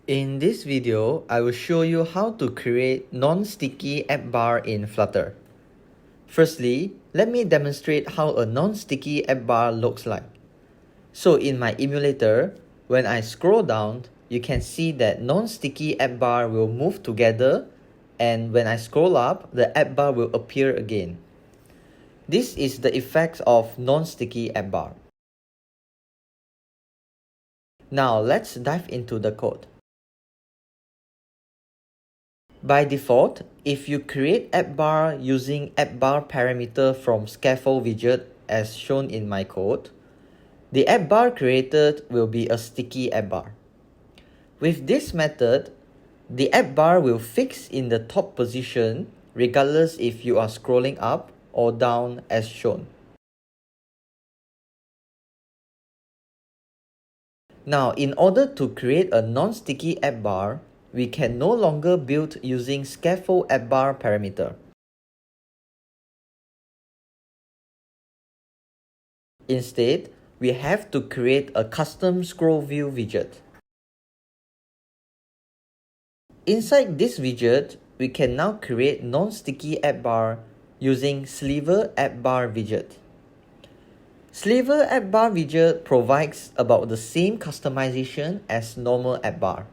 In this video, I will show you how to create non-sticky app bar in Flutter. Firstly, let me demonstrate how a non-sticky app bar looks like. So in my emulator, when I scroll down, you can see that non-sticky app bar will move together, and when I scroll up, the app bar will appear again. This is the effect of non-sticky app bar. Now let's dive into the code. By default, if you create appbar using appbar parameter from scaffold widget as shown in my code, the appbar created will be a sticky appbar. With this method, the appbar will fix in the top position regardless if you are scrolling up or down as shown. Now, in order to create a non-sticky appbar, we can no longer build using scaffold appbar parameter. Instead, we have to create a custom scroll view widget. Inside this widget, we can now create non-sticky appbar using Sliver appbar widget. Sliver appbar widget provides about the same customization as normal appbar.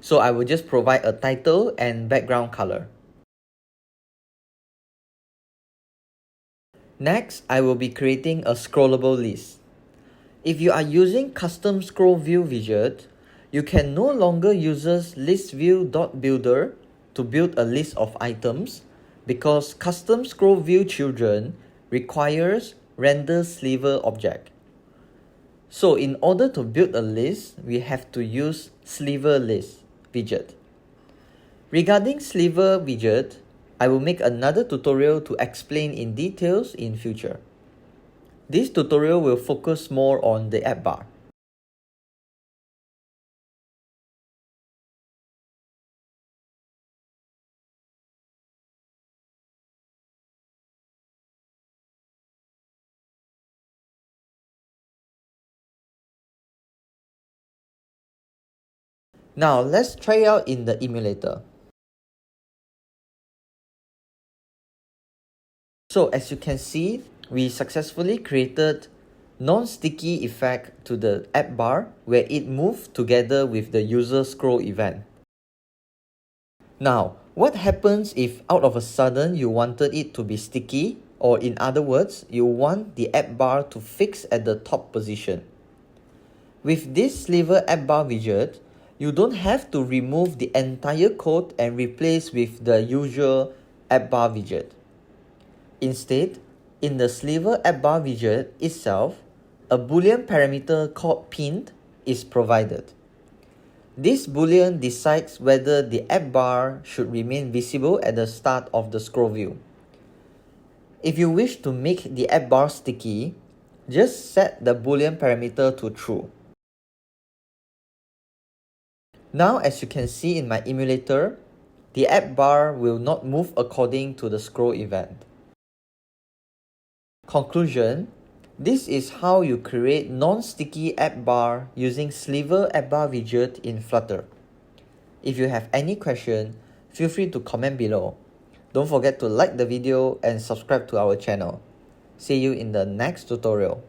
So I will just provide a title and background color. Next, I will be creating a scrollable list. If you are using custom scroll view widget, you can no longer use listview.builder to build a list of items because custom scroll view children requires render sliver object. So in order to build a list, we have to use sliver list widget. Regarding sliver widget, I will make another tutorial to explain in details in future. This tutorial will focus more on the app bar. Now let's try out in the emulator. So as you can see, we successfully created non-sticky effect to the app bar where it moved together with the user scroll event. Now, what happens if out of a sudden you wanted it to be sticky, or in other words, you want the app bar to fix at the top position? With this Sliver app bar widget, you don't have to remove the entire code and replace with the usual app bar widget. Instead, in the Sliver appbar widget itself, a boolean parameter called pinned is provided. This boolean decides whether the appbar should remain visible at the start of the scroll view. If you wish to make the appbar sticky, just set the boolean parameter to true. Now, as you can see in my emulator, the appbar will not move according to the scroll event. Conclusion: this is how you create non-sticky app bar using Sliver appbar widget in Flutter. If you have any question, feel free to comment below. Don't forget to like the video and subscribe to our channel. See you in the next tutorial.